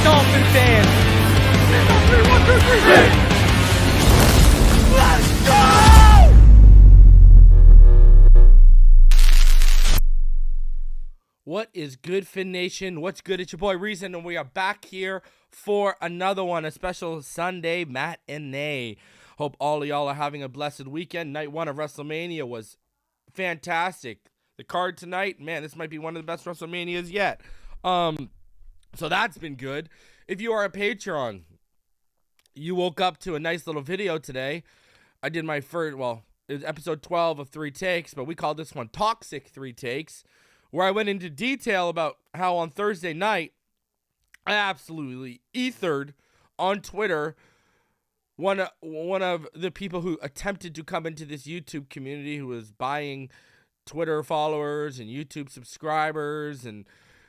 Dolphin fans. 3, 1, 2, 3, hit! Let's go! What is good, Fin Nation? What's good? It's your boy Reason, and we are back here for another one, a special Sunday matinee. Hope all of y'all are having a blessed weekend. Night 1 of WrestleMania was fantastic. The card tonight, man, this might be one of the best WrestleManias yet. So that's been good. If you are a Patreon, you woke up to a nice little video today. I did my first, well, it was episode 12 of 3 Takes, but we called this one Toxic 3 Takes, where I went into detail about how on Thursday night, I absolutely ethered on Twitter one of the people who attempted to come into this YouTube community, who was buying Twitter followers and YouTube subscribers, and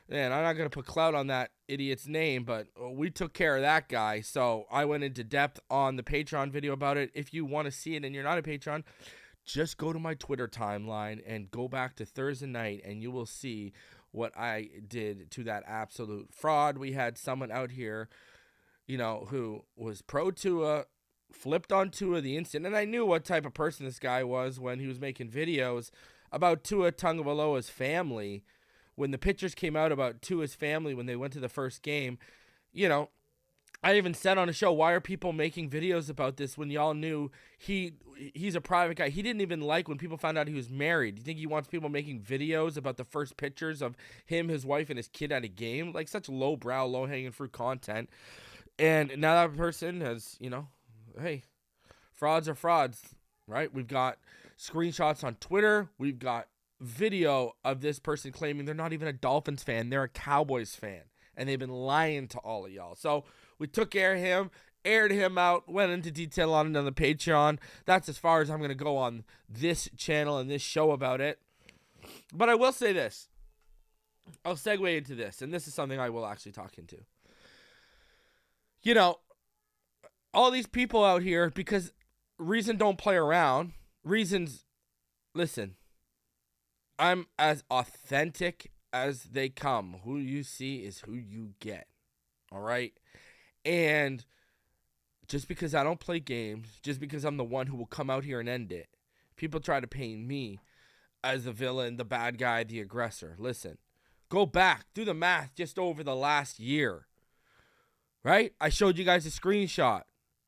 man, I'm not going to put clout on that idiot's name, but we took care of that guy. So I went into depth on the Patreon video about it. If you want to see it and you're not a Patreon, just go to my Twitter timeline and go back to Thursday night, and you will see what I did to that absolute fraud. We had someone out here, you know, who was pro Tua, flipped on Tua the instant, and I knew what type of person this guy was when he was making videos about Tua Tagovailoa's family. When the pictures came out about Tua's family when they went to the first game, you know, I even said on a show, why are people making videos about this when y'all knew he's a private guy? He didn't even like when people found out he was married. Do you think he wants people making videos about the first pictures of him, his wife, and his kid at a game? Like, such lowbrow, low-hanging fruit content. And now that person has, you know, hey, frauds are frauds, right? We've got screenshots on Twitter. We've got video of this person claiming they're not even a Dolphins fan, they're a Cowboys fan, and they've been lying to all of y'all. So we took care of him, aired him out, went into detail on it on the Patreon. That's as far as I'm going to go on this channel and this show about it. But I will say this. I'll segue into this, and this is something I will actually talk into. You know, all these people out here, because Reason don't play around. Reason's, listen, I'm as authentic as they come. Who you see is who you get. All right? And just because I don't play games, just because I'm the one who will come out here and end it, people try to paint me as the villain, the bad guy, the aggressor. Listen, go back, do the math just over the last year. Right? I showed you guys a screenshot.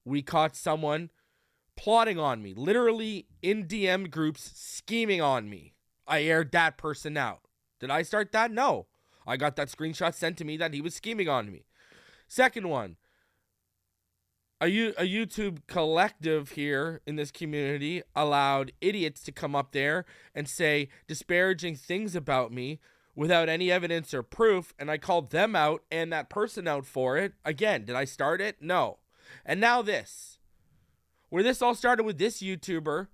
We caught someone plotting on me, literally in DM groups, scheming on me. I aired that person out. Did I start that? No. I got that screenshot sent to me that he was scheming on me. Second one, a YouTube collective here in this community allowed idiots to come up there and say disparaging things about me without any evidence or proof, and I called them out and that person out for it. Again, did I start it? No. And now this, where this all started with this YouTuber.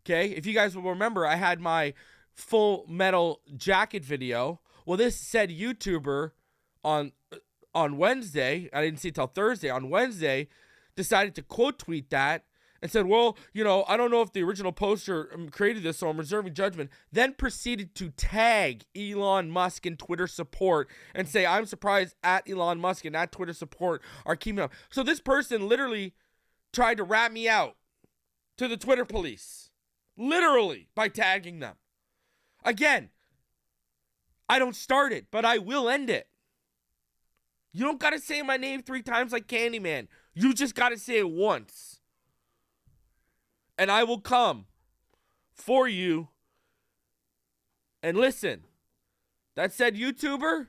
Okay, if you guys will remember, I had my Full Metal Jacket video. Well, this said YouTuber on Wednesday, I didn't see it till Thursday, on Wednesday, decided to quote tweet that and said, well, you know, I don't know if the original poster created this, so I'm reserving judgment. Then proceeded to tag Elon Musk in Twitter support and say, I'm surprised at Elon Musk and at Twitter support are keeping up. So this person literally tried to rat me out to the Twitter police. Literally, by tagging them. Again, I don't start it, but I will end it. You don't got to say my name 3 times like Candyman. You just got to say it once. And I will come for you. And listen, that said YouTuber,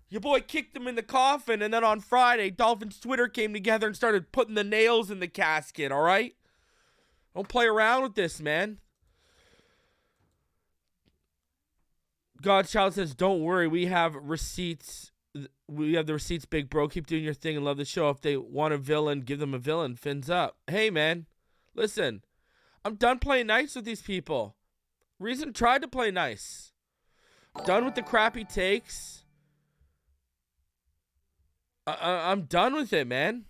your boy kicked him in the coffin, and then on Friday, Dolphins Twitter came together and started putting the nails in the casket, all right? Don't play around with this, man. Godchild says, don't worry, we have receipts. We have the receipts, big bro. Keep doing your thing and love the show. If they want a villain, give them a villain. Fins up. Hey, man, listen, I'm done playing nice with these people. Reason tried to play nice. Done with the crappy takes. I'm done with it, man.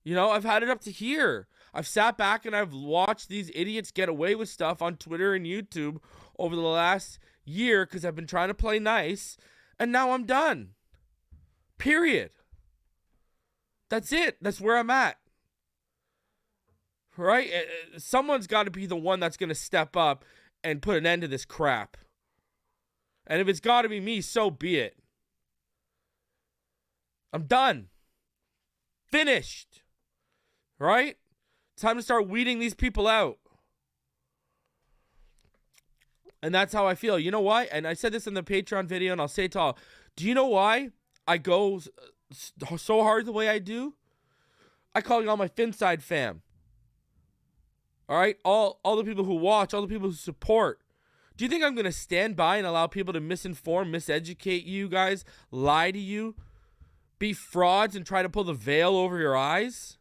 You know, I've had it up to here. I've sat back and I've watched these idiots get away with stuff on Twitter and YouTube over the last year because I've been trying to play nice, and now I'm done. Period. That's it. That's where I'm at. Right? Someone's got to be the one that's going to step up and put an end to this crap. And if it's got to be me, so be it. I'm done. Finished. Right? Time to start weeding these people out. And that's how I feel. You know why? And I said this in the Patreon video, and I'll say it to all. Do you know why I go so hard the way I do? I call y'all my Phinside fam. All right? All the people who watch, all the people who support. Do you think I'm going to stand by and allow people to misinform, miseducate you guys, lie to you, be frauds, and try to pull the veil over your eyes?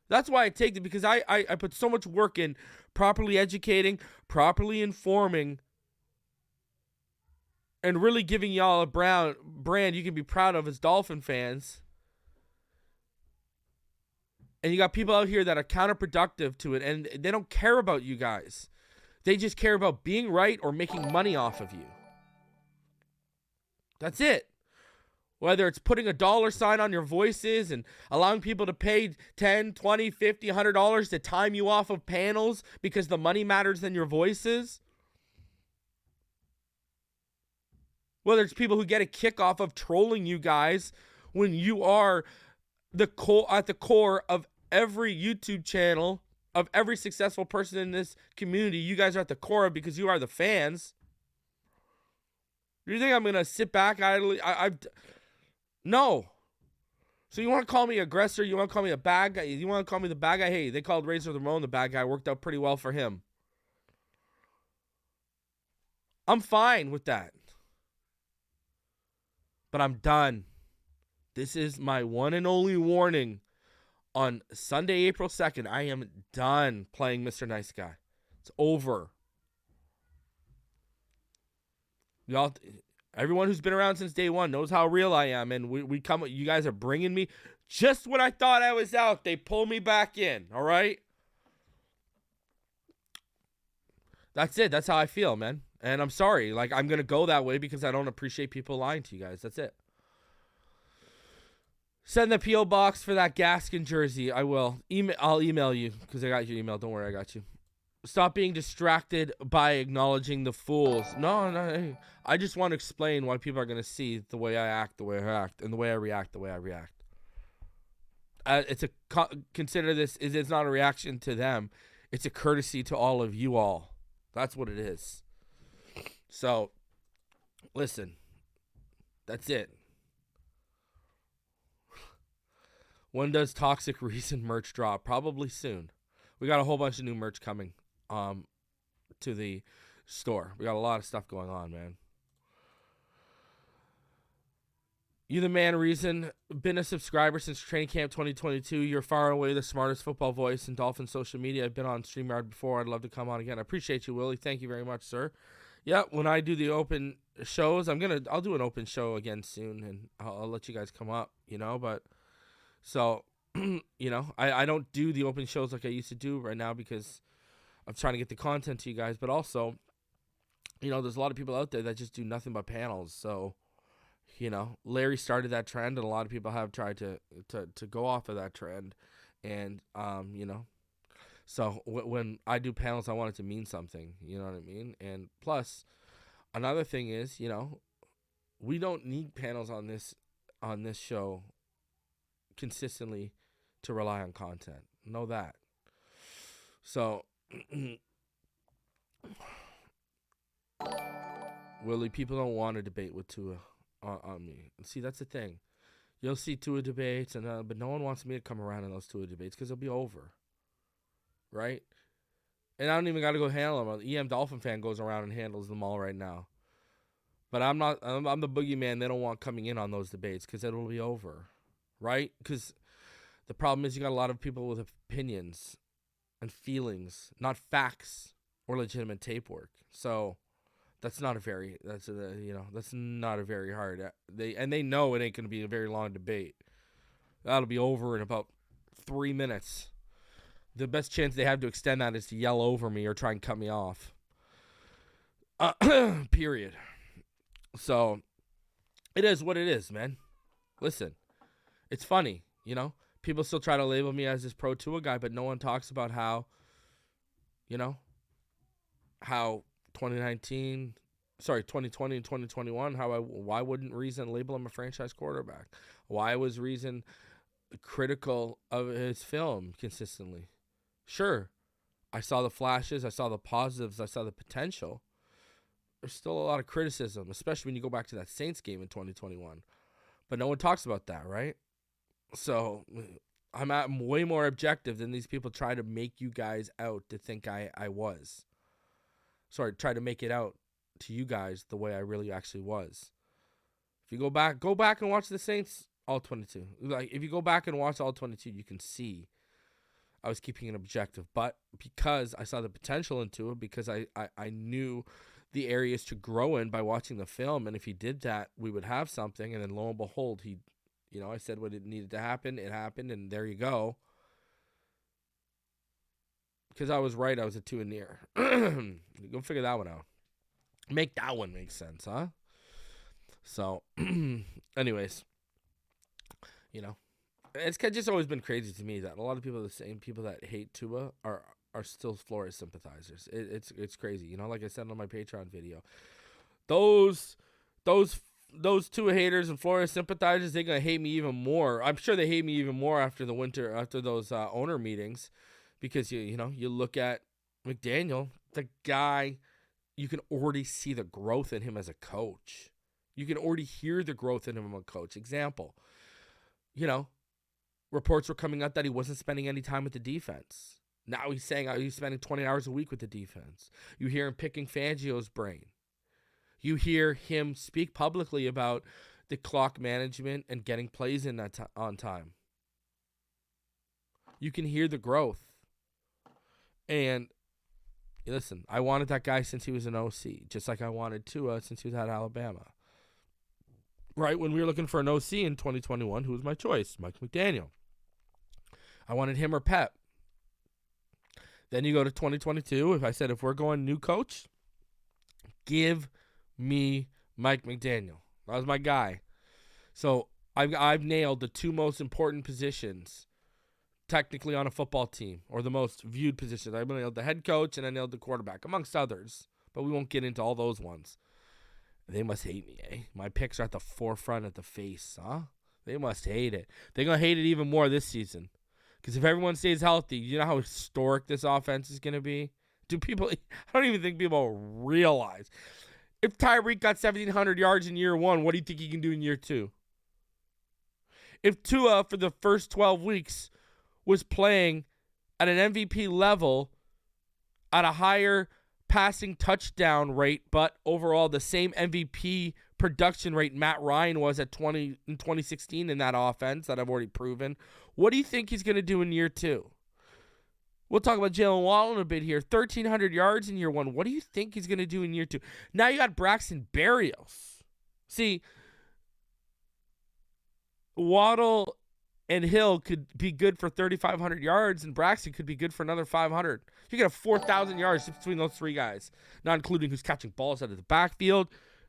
That's why I take it, because I put so much work in properly educating, properly informing, and really giving y'all a brand you can be proud of as Dolphin fans. And you got people out here that are counterproductive to it, and they don't care about you guys. They just care about being right or making money off of you. That's it. Whether it's putting a dollar sign on your voices and allowing people to pay $10, $20, $50, $100 to time you off of panels because the money matters than your voices. Whether it's people who get a kick off of trolling you guys when you are at the core of every YouTube channel, of every successful person in this community. You guys are at the core of, because you are the fans. Do you think I'm going to sit back idly? No. So you want to call me aggressor? You want to call me a bad guy? You want to call me the bad guy? Hey, they called Razor Ramon the bad guy. Worked out pretty well for him. I'm fine with that. But I'm done. This is my one and only warning. On Sunday, April 2nd, I am done playing Mr. Nice Guy. It's over. Y'all, everyone who's been around since day one knows how real I am, and we come. You guys are bringing me just when I thought I was out. They pull me back in. All right. That's it. That's how I feel, man. And I'm sorry. Like, I'm gonna go that way because I don't appreciate people lying to you guys. That's it. Send the P.O. box for that Gaskin jersey. I will. I'll email you because I got your email. Don't worry, I got you. Stop being distracted by acknowledging the fools. No. I just want to explain why people are going to see the way I act, the way I act, and the way I react, the way I react. Consider this, it's not a reaction to them. It's a courtesy to all of you all. That's what it is. So, listen. That's it. When does Toxic Reason merch drop? Probably soon. We got a whole bunch of new merch coming to the store. We got a lot of stuff going on, man. You the man, Reason. Been a subscriber since training camp 2022. You're far and away the smartest football voice in Dolphin social media. I've been on StreamYard before. I'd love to come on again. I appreciate you, Willie. Thank you very much, sir. Yeah, when I do the open shows, I'll do an open show again soon, and I'll let you guys come up, but... So, I don't do the open shows like I used to do right now because I'm trying to get the content to you guys. But also, there's a lot of people out there that just do nothing but panels. So, Larry started that trend, and a lot of people have tried to go off of that trend. And, so when I do panels, I want it to mean something. You know what I mean? And plus, another thing is, we don't need panels on this show consistently to rely on content. Know that. So, Willie, people don't want to debate with Tua on me. See, that's the thing. You'll see Tua debates, but no one wants me to come around in those Tua debates because they'll be over. Right? And I don't even got to go handle them. The EM Dolphin fan goes around and handles them all right now. But I'm not. I'm the boogeyman they don't want coming in on those debates because it'll be over. Right? Because the problem is you got a lot of people with opinions and feelings, not facts or legitimate tape work. So that's not a very hard. They know it ain't going to be a very long debate. That'll be over in about 3 minutes. The best chance they have to extend that is to yell over me or try and cut me off. Period. So it is what it is, man. Listen. It's funny, People still try to label me as this pro Tua guy, but no one talks about how 2020 and 2021, why wouldn't Reason label him a franchise quarterback? Why was Reason critical of his film consistently? Sure, I saw the flashes, I saw the positives, I saw the potential. There's still a lot of criticism, especially when you go back to that Saints game in 2021. But no one talks about that, right? So I'm way more objective than these people try to make you guys out to think I was. Sorry, try to make it out to you guys the way I really actually was. If you go back and watch the Saints all 22. Like, if you go back and watch all 22, you can see I was keeping it objective. But because I saw the potential into it, because I knew the areas to grow in by watching the film, and if he did that, we would have something. And then lo and behold, I said what it needed to happen. It happened, and there you go. Because I was right, I was a 2 and near. Go figure that one out. Make that one make sense, huh? So, anyways, it's just always been crazy to me that a lot of people, the same people that hate Tua, are still Flores sympathizers. It's crazy. Like I said on my Patreon video, those Tua haters and Flores sympathizers, they're gonna hate me even more. I'm sure they hate me even more after those owner meetings, because you look at McDaniel, the guy, you can already see the growth in him as a coach. You can already hear the growth in him as a coach. Example, reports were coming out that he wasn't spending any time with the defense. Now he's saying he's spending 20 hours a week with the defense. You hear him picking Fangio's brain. You hear him speak publicly about the clock management and getting plays in on time. You can hear the growth. And listen, I wanted that guy since he was an OC, just like I wanted Tua since he was at Alabama. Right, when we were looking for an OC in 2021, who was my choice? Mike McDaniel. I wanted him or Pep. Then you go to 2022. If we're going new coach, give me Mike McDaniel. That was my guy. So I've nailed the 2 most important positions technically on a football team, or the most viewed positions. I nailed the head coach and I nailed the quarterback, amongst others. But we won't get into all those ones. They must hate me, eh? My picks are at the forefront of the face, huh? They must hate it. They're going to hate it even more this season. Because if everyone stays healthy, you know how historic this offense is going to be? I don't even think people realize. If Tyreek got 1,700 yards in year 1, what do you think he can do in year 2? If Tua, for the first 12 weeks, was playing at an MVP level at a higher passing touchdown rate, but overall the same MVP production rate Matt Ryan was in 2016 in that offense that I've already proven, what do you think he's going to do in year 2? We'll talk about Jaylen Waddle in a bit here. 1,300 yards in year 1. What do you think he's going to do in year 2? Now you got Braxton Berrios. See, Waddle and Hill could be good for 3,500 yards, and Braxton could be good for another 500. You get 4,000 yards between those 3 guys, not including who's catching balls out of the backfield.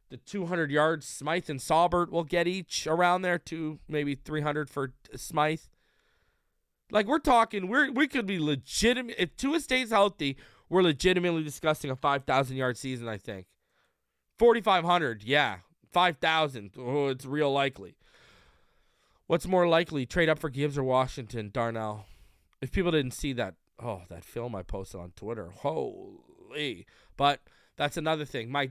The 200 yards Smythe and Saubert will get each around there, maybe 300 for Smythe. Like, we're talking, we could be legitimate. If Tua stays healthy, we're legitimately discussing a 5,000-yard season, I think. 4,500, yeah. 5,000, oh, it's real likely. What's more likely, trade up for Gibbs or Washington, Darnell? If people didn't see that film I posted on Twitter, holy. But that's another thing. My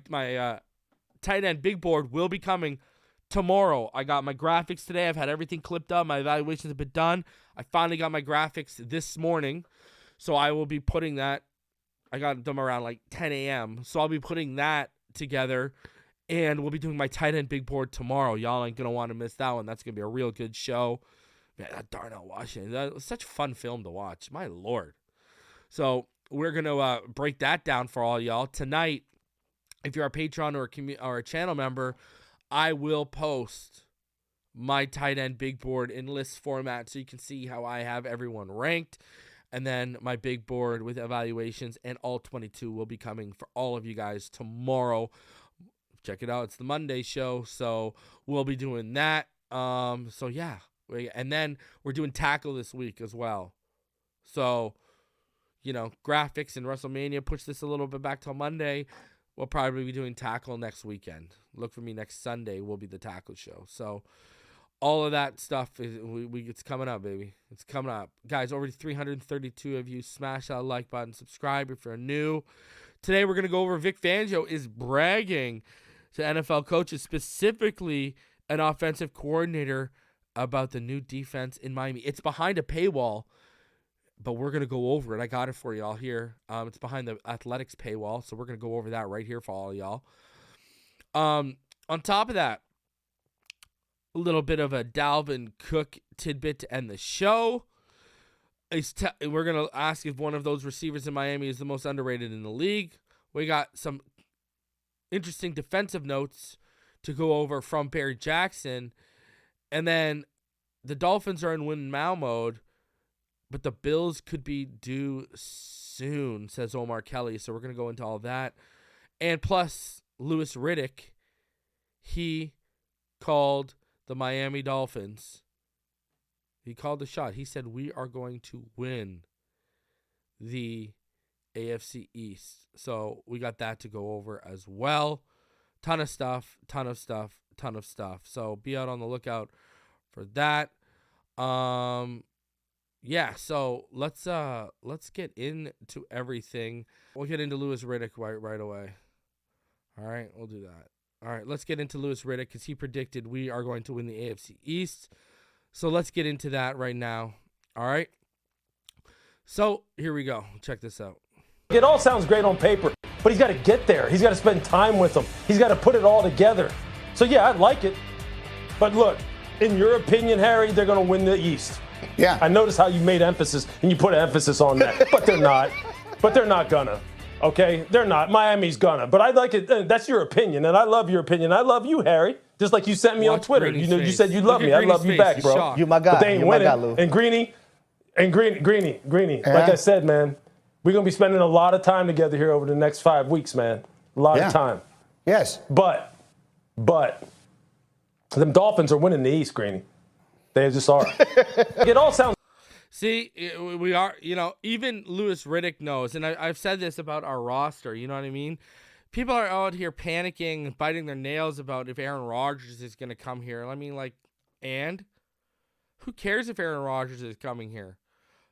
tight end big board will be coming tomorrow. I got my graphics today. I've had everything clipped up. My evaluations have been done. I finally got my graphics this morning. So I will be putting that. I got them around like 10 a.m. So I'll be putting that together. And we'll be doing my tight end big board tomorrow. Y'all ain't going to want to miss that one. That's going to be a real good show. Man, that Darnell Washington. That was such a fun film to watch. My Lord. So we're going to break that down for all y'all. Tonight, if you're a Patreon or a channel member, I will post my tight end big board in list format so you can see how I have everyone ranked. And then my big board with evaluations and all 22 will be coming for all of you guys tomorrow. Check it out. It's the Monday show, so we'll be doing that. So, yeah, And then we're doing tackle this week as well. So, graphics and WrestleMania push this a little bit back till Monday. We'll probably be doing tackle next weekend. Look for me next Sunday. Will be the tackle show. So all of that stuff it's coming up, baby. It's coming up. Guys, already 332 of you. Smash that like button. Subscribe if you're new. Today we're going to go over Vic Fangio is bragging to NFL coaches, specifically an offensive coordinator, about the new defense in Miami. It's behind a paywall, but we're going to go over it. I got it for y'all here. It's behind the athletics paywall, so we're going to go over that right here for all y'all. On top of that, a little bit of a Dalvin Cook tidbit to end the show. We're going to ask if one of those receivers in Miami is the most underrated in the league. We got some interesting defensive notes to go over from Barry Jackson. And then the Dolphins are in win-now mode, but the Bills could be due soon, says Omar Kelly. So we're going to go into all that. And plus, Louis Riddick, he called the Miami Dolphins. He called the shot. He said, we are going to win the AFC East. So we got that to go over as well. Ton of stuff. So be out on the lookout for that. Yeah, so let's get into everything. We'll get into Louis Riddick right away. All right, we'll do that. All right, let's get into Louis Riddick because he predicted we are going to win the AFC East. So let's get into that right now. All right. So here we go. Check this out. It all sounds great on paper, but he's got to get there. He's got to spend time with them. He's got to put it all together. So yeah, I like it. But look, in your opinion, Harry, they're going to win the East. Yeah. I noticed how you made emphasis, and you put emphasis on that. But they're not. But they're not gonna. Okay? They're not. Miami's gonna. But I like it. That's your opinion, and I love your opinion. I love you, Harry. Just like you sent me on Twitter. You said you love me. I love you back, bro. Shocked. You my guy. But they ain't you winning. my guy, Lou. And Greeny. Like I said, man, we're gonna be spending a lot of time together here over the next 5 weeks, man. A lot of time. Yes. But them Dolphins are winning the East, Greeny. They just are. It all sounds. See, we are, even Louis Riddick knows, and I've said this about our roster, you know what I mean? People are out here panicking, biting their nails about if Aaron Rodgers is going to come here. I mean, and? Who cares if Aaron Rodgers is coming here?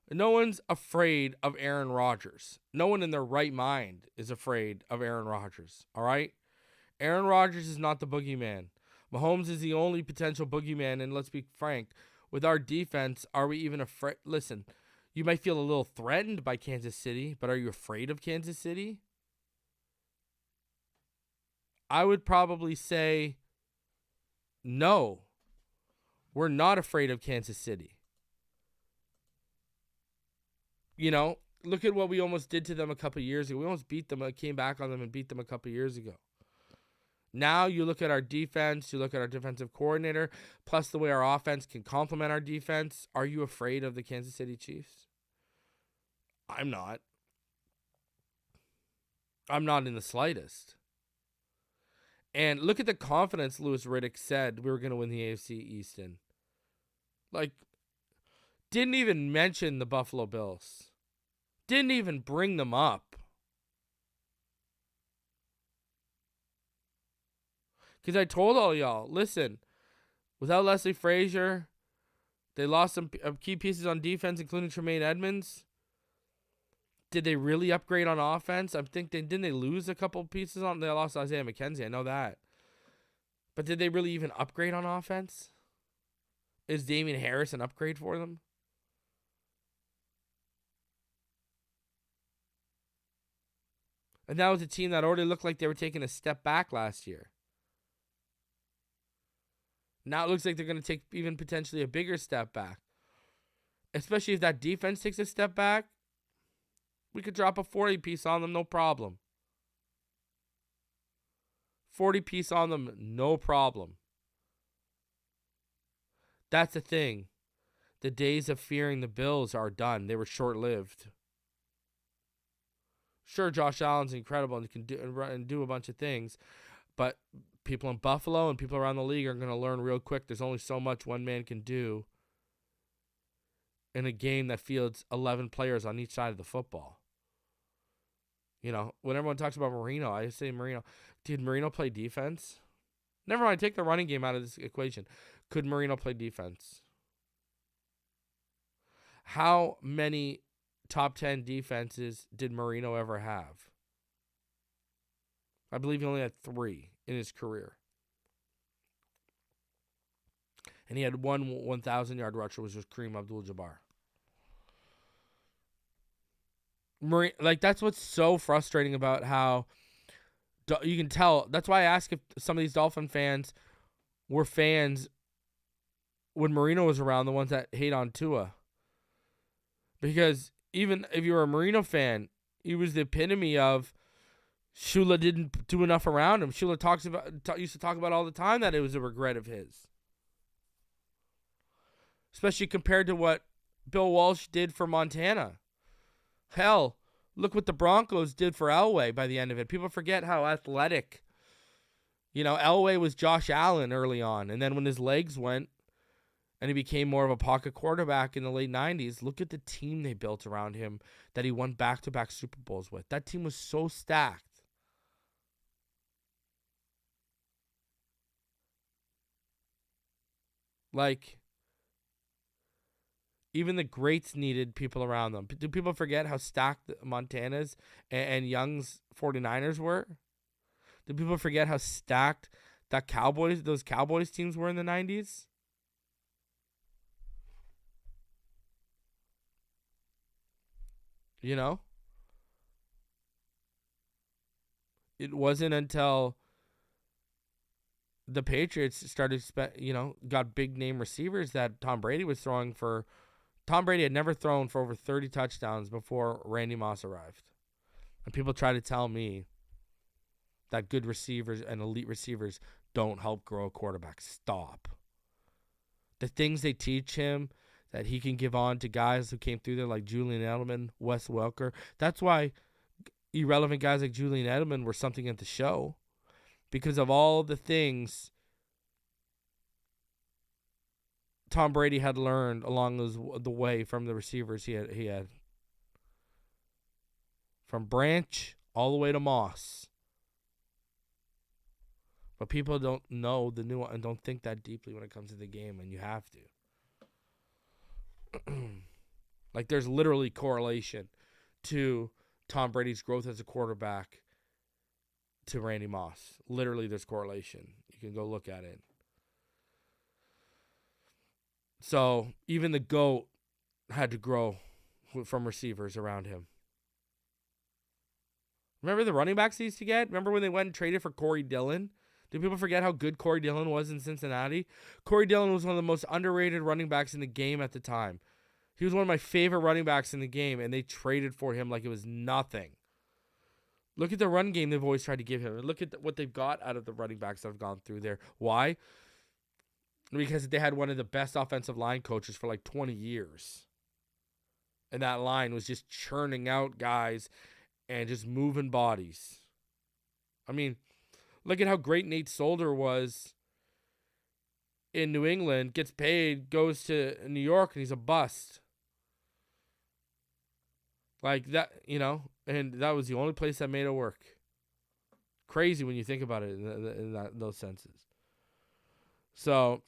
No one's afraid of Aaron Rodgers. No one in their right mind is afraid of Aaron Rodgers, all right? Aaron Rodgers is not the boogeyman. Mahomes is the only potential boogeyman, and let's be frank, with our defense, are we even afraid? Listen, you might feel a little threatened by Kansas City, but are you afraid of Kansas City? I would probably say no. We're not afraid of Kansas City. Look at what we almost did to them a couple years ago. We almost beat them, came back on them and beat them a couple years ago. Now you look at our defense, you look at our defensive coordinator, plus the way our offense can complement our defense. Are you afraid of the Kansas City Chiefs? I'm not. I'm not in the slightest. And look at the confidence Louis Riddick said we were going to win the AFC East in. Didn't even mention the Buffalo Bills. Didn't even bring them up. Because I told all y'all, listen, without Leslie Frazier, they lost some key pieces on defense, including Tremaine Edmonds. Did they really upgrade on offense? I think didn't they lose a couple pieces on? They lost Isaiah McKenzie. I know that. But did they really even upgrade on offense? Is Damian Harris an upgrade for them? And that was a team that already looked like they were taking a step back last year. Now it looks like they're going to take even potentially a bigger step back. Especially if that defense takes a step back. We could drop a 40 piece on them, no problem. 40 piece on them, no problem. That's the thing. The days of fearing the Bills are done. They were short-lived. Sure, Josh Allen's incredible and can do a bunch of things, but people in Buffalo and people around the league are going to learn real quick. There's only so much one man can do in a game that fields 11 players on each side of the football. You know, when everyone talks about Marino, I say Marino. Did Marino play defense? Never mind, take the running game out of this equation. Could Marino play defense? How many top 10 defenses did Marino ever have? I believe he only had 3 in his career. And he had one 1,000-yard rusher, which was Kareem Abdul-Jabbar. Like, that's what's so frustrating about how you can tell. That's why I ask if some of these Dolphin fans were fans when Marino was around, the ones that hate on Tua. Because even if you were a Marino fan, he was the epitome of Shula didn't do enough around him. Shula used to talk about all the time that it was a regret of his. Especially compared to what Bill Walsh did for Montana. Hell, look what the Broncos did for Elway by the end of it. People forget how athletic. You know, Elway was Josh Allen early on. And then when his legs went and he became more of a pocket quarterback in the late 90s, look at the team they built around him that he won back-to-back Super Bowls with. That team was so stacked. Like, even the greats needed people around them. Do people forget how stacked Montana's and Young's 49ers were? Do people forget how stacked those Cowboys teams were in the 90s? You know? It wasn't until the Patriots started, got big name receivers that Tom Brady was throwing for. Tom Brady had never thrown for over 30 touchdowns before Randy Moss arrived. And people try to tell me that good receivers and elite receivers don't help grow a quarterback. Stop. The things they teach him that he can give on to guys who came through there like Julian Edelman, Wes Welker. That's why irrelevant guys like Julian Edelman were something at the show. Because of all the things Tom Brady had learned along the way from the receivers he had. From Branch all the way to Moss. But people don't know the nuance and don't think that deeply when it comes to the game, and you have to. Like, there's literally correlation to Tom Brady's growth as a quarterback to Randy Moss. Literally, there's correlation. You can go look at it. So, even the GOAT had to grow from receivers around him. Remember the running backs they used to get? Remember when they went and traded for Corey Dillon? Do people forget how good Corey Dillon was in Cincinnati? Corey Dillon was one of the most underrated running backs in the game at the time. He was one of my favorite running backs in the game, and they traded for him like it was nothing. Look at the run game they've always tried to give him. And look at what they've got out of the running backs that have gone through there. Why? Because they had one of the best offensive line coaches for like 20 years. And that line was just churning out guys and just moving bodies. I mean, look at how great Nate Solder was in New England. Gets paid, goes to New York, and he's a bust. Like that, and that was the only place that made it work. Crazy when you think about it in those senses. So,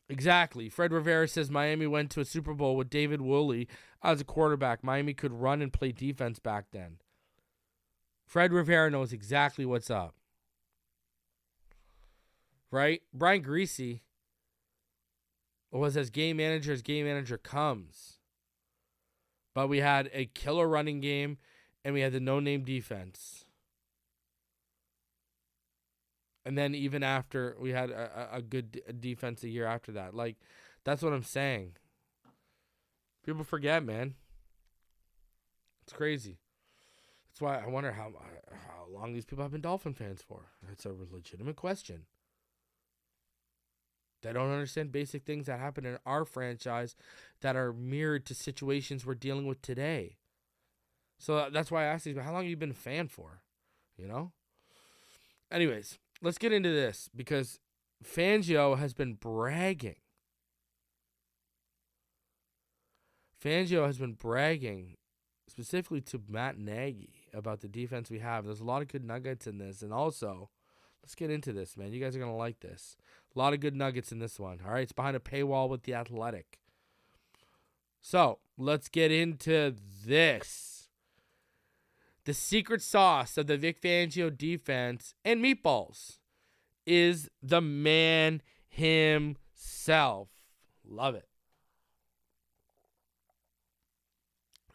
exactly. Fred Rivera says Miami went to a Super Bowl with David Woolley as a quarterback. Miami could run and play defense back then. Fred Rivera knows exactly what's up. Right? Brian Griese was as game manager comes. But we had a killer running game, and we had the no-name defense. And then even after, we had a good defense a year after that. Like, that's what I'm saying. People forget, man. It's crazy. That's why I wonder how long these people have been Dolphin fans for. That's a legitimate question. They don't understand basic things that happen in our franchise that are mirrored to situations we're dealing with today. So that's why I asked these, how long have you been a fan for? Anyways, let's get into this because Fangio has been bragging Fangio has been bragging specifically to Matt Nagy about the defense we have. There's a lot of good nuggets in this. And also, let's get into this, man. You guys are going to like this. A lot of good nuggets in this one. All right, it's behind a paywall with The Athletic. So, let's get into this. The secret sauce of the Vic Fangio defense and meatballs is the man himself. Love it.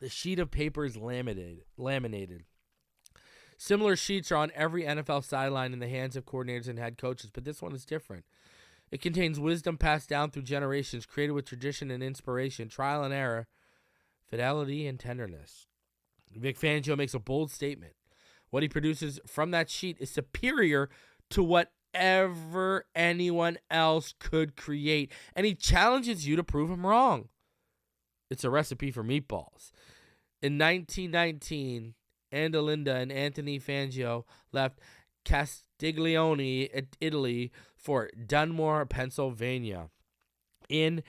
The sheet of paper is laminated. Similar sheets are on every NFL sideline in the hands of coordinators and head coaches, but this one is different. It contains wisdom passed down through generations, created with tradition and inspiration, trial and error, fidelity and tenderness. Vic Fangio makes a bold statement. What he produces from that sheet is superior to whatever anyone else could create, and he challenges you to prove him wrong. It's a recipe for meatballs. In 1919, Andalinda and Anthony Fangio left Castiglione, Italy, for Dunmore, Pennsylvania. In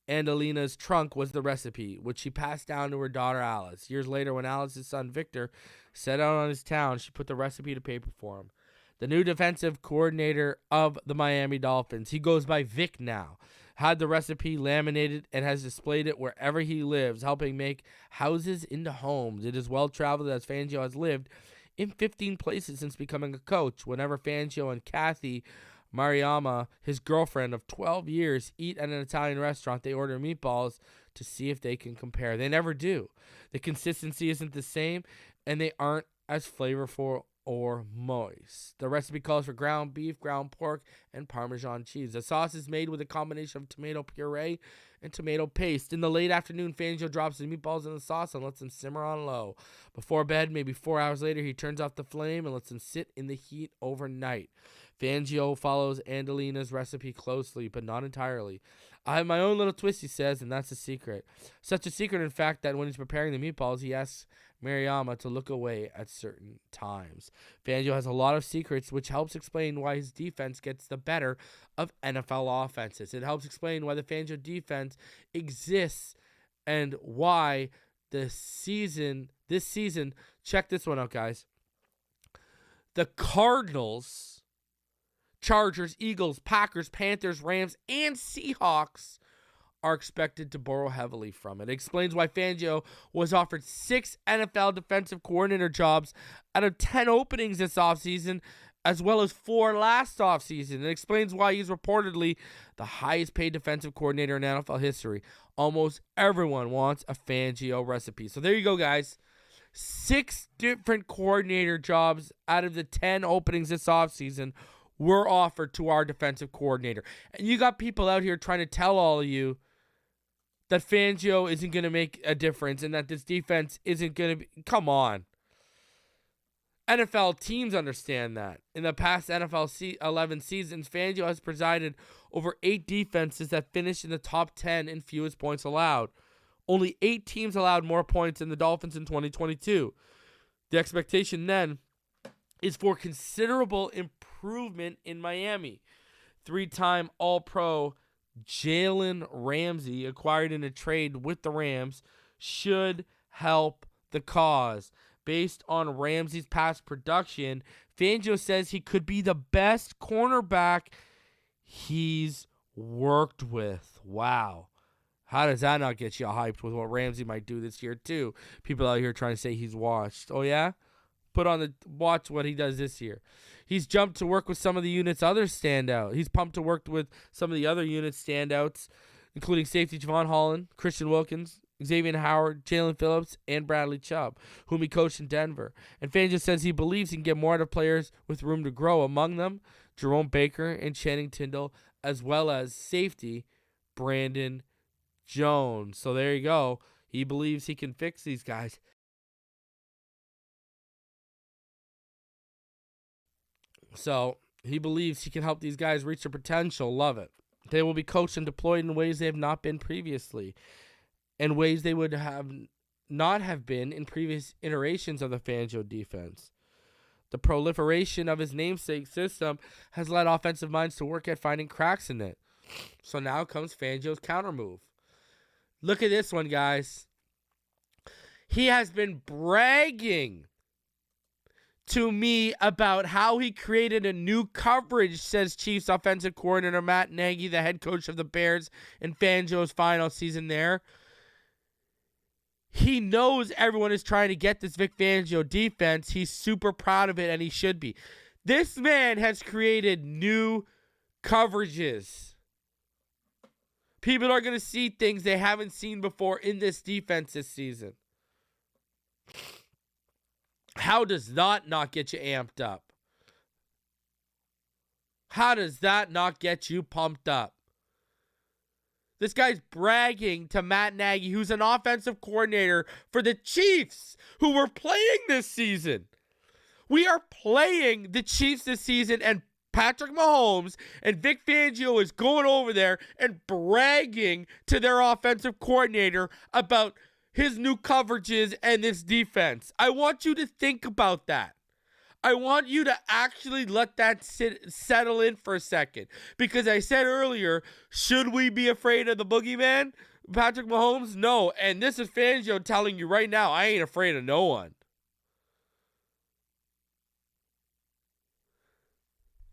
Andalina's trunk was the recipe, which she passed down to her daughter Alice. Years later, when Alice's son Victor set out on his town, she put the recipe to paper for him. The new defensive coordinator of the Miami Dolphins, he goes by Vic now, had the recipe laminated and has displayed it wherever he lives, helping make houses into homes. It is well traveled as Fangio has lived in 15 places since becoming a coach. Whenever Fangio and Kathy Mariama, his girlfriend of 12 years, eat at an Italian restaurant, they order meatballs to see if they can compare. They never do. The consistency isn't the same, and they aren't as flavorful or moist. The recipe calls for ground beef, ground pork, and Parmesan cheese. The sauce is made with a combination of tomato puree and tomato paste. In the late afternoon, Fangio drops the meatballs in the sauce and lets them simmer on low. Before bed, maybe 4 hours later, he turns off the flame and lets them sit in the heat overnight. Fangio follows Andalina's recipe closely, but not entirely. I have my own little twist, he says, and that's a secret. Such a secret, in fact, that when he's preparing the meatballs, he asks Mariama to look away at certain times. Fangio has a lot of secrets, which helps explain why his defense gets the better of NFL offenses. It helps explain why the Fangio defense exists and why this season, check this one out, guys. The Cardinals, Chargers, Eagles, Packers, Panthers, Rams, and Seahawks are expected to borrow heavily from it. It explains why Fangio was offered 6 NFL defensive coordinator jobs out of 10 openings this offseason, as well as 4 last offseason. It explains why he's reportedly the highest paid defensive coordinator in NFL history. Almost everyone wants a Fangio recipe. So there you go, guys. 6 different coordinator jobs out of the 10 openings this offseason were offered to our defensive coordinator. And you got people out here trying to tell all of you that Fangio isn't going to make a difference and that this defense isn't going to be... Come on. NFL teams understand that. In the past NFL 11 seasons, Fangio has presided over 8 defenses that finished in the top 10 in fewest points allowed. Only 8 teams allowed more points than the Dolphins in 2022. The expectation then is for considerable improvement in Miami. 3-time All-Pro Jalen Ramsey, acquired in a trade with the Rams, should help the cause. Based on Ramsey's past production, Fangio says he could be the best cornerback he's worked with. Wow. How does that not get you hyped with what Ramsey might do this year too? People out here trying to say he's washed. Oh yeah? Watch what he does this year. He's jumped to work with some of the units others stand out. He's pumped to work with some of the other units standouts, including safety Javon Holland, Christian Wilkins, Xavier Howard, Jalen Phillips, and Bradley Chubb, whom he coached in Denver. And Fangio says he believes he can get more out of players with room to grow, among them Jerome Baker and Channing Tindall, as well as safety Brandon Jones. So there you go. He believes he can fix these guys. So he believes he can help these guys reach their potential. Love it. They will be coached and deployed in ways they have not been previously, and ways they would have not have been in previous iterations of the Fangio defense. The proliferation of his namesake system has led offensive minds to work at finding cracks in it. So now comes Fangio's counter move. Look at this one, guys. He has been bragging to me about how he created a new coverage, says Chiefs offensive coordinator Matt Nagy, the head coach of the Bears in Fangio's final season there. He knows everyone is trying to get this Vic Fangio defense. He's super proud of it, and he should be. This man has created new coverages. People are going to see things they haven't seen before in this defense this season. How does that not get you amped up? How does that not get you pumped up? This guy's bragging to Matt Nagy, who's an offensive coordinator for the Chiefs, who were playing this season. We are playing the Chiefs this season, and Patrick Mahomes and Vic Fangio is going over there and bragging to their offensive coordinator about his new coverages and this defense. I want you to think about that. I want you to actually let that settle in for a second. Because I said earlier, should we be afraid of the boogeyman? Patrick Mahomes? No. And this is Fangio telling you right now, I ain't afraid of no one.